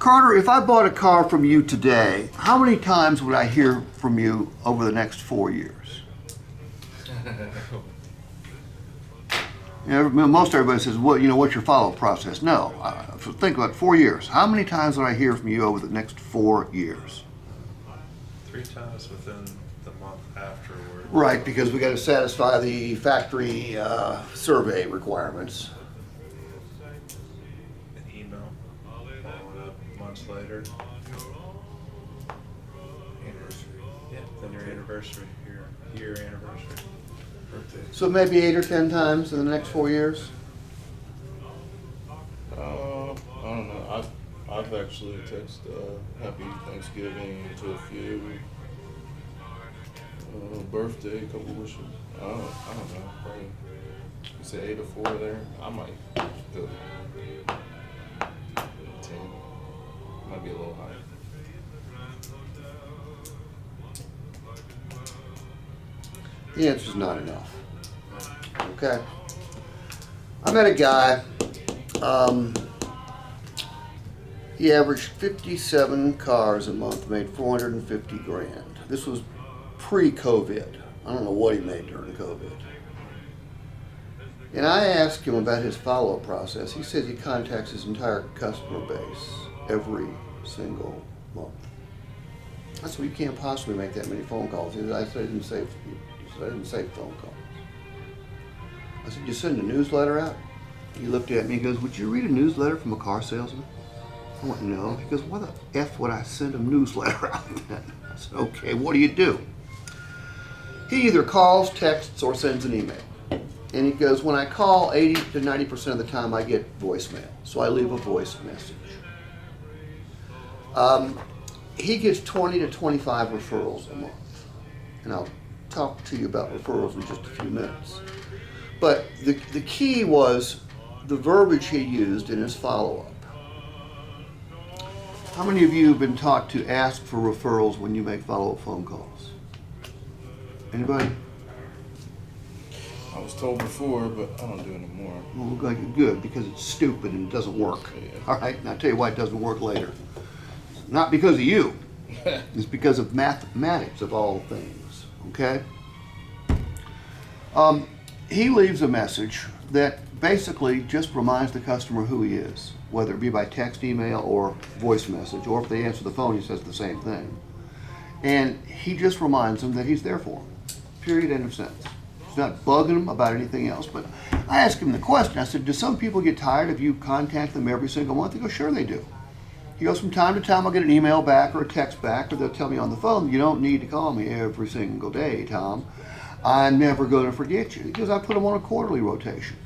Carter, if I bought a car from you today, how many times would I hear from you over the next 4 years? Most everybody says, well, what's your follow-up process? No. Think about 4 years. How many times would I hear from you over the next 4 years? 3 times within the month afterward. Right, because we got to satisfy the factory survey requirements. An email followed up months later. Anniversary. Yeah, then your anniversary, your year anniversary, birthday. So maybe 8 or 10 times in the next 4 years? I don't know. I've actually texted Happy Thanksgiving to a few. Birthday, couple wishes. I don't know. Probably, you say 8 or 4 there. I might go 10. Might be a little high. The answer's not enough. Okay. I met a guy. He averaged 57 cars a month, made 450 grand. This was pre-COVID. I don't know what he made during COVID. And I asked him about his follow-up process. He says he contacts his entire customer base every single month. I said, well, you can't possibly make that many phone calls. He said, I didn't say phone calls. I said, you send a newsletter out? He looked at me and goes, would you read a newsletter from a car salesman? I went, no. He goes, why the F would I send a newsletter out then? I said, okay, what do you do? He either calls, texts, or sends an email. And he goes, when I call, 80 to 90% of the time I get voicemail. So I leave a voice message. He gets 20 to 25 referrals a month. And I'll talk to you about referrals in just a few minutes. But the key was the verbiage he used in his follow-up. How many of you have been taught to ask for referrals when you make follow-up phone calls? Anybody? I was told before, but I don't do it anymore. Well, good, because it's stupid and it doesn't work. Yeah. All right, and I'll tell you why it doesn't work later. Not because of you. It's because of mathematics of all things, okay? He leaves a message that basically just reminds the customer who he is, whether it be by text, email, or voice message, or if they answer the phone, he says the same thing. And he just reminds them that he's there for them. Period, end of sentence. He's not bugging them about anything else. But I asked him the question. I said, do some people get tired of you contact them every single month? He goes, sure they do. He goes, from time to time I'll get an email back or a text back, or they'll tell me on the phone, you don't need to call me every single day, Tom. I'm never going to forget you. He goes, I put them on a quarterly rotation.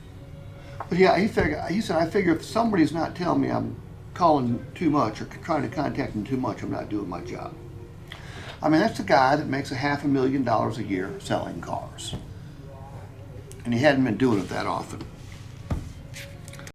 But yeah, he said, I figure if somebody's not telling me I'm calling too much or trying to contact them too much, I'm not doing my job. I mean, that's a guy that makes $500,000 a year selling cars. And he hadn't been doing it that often.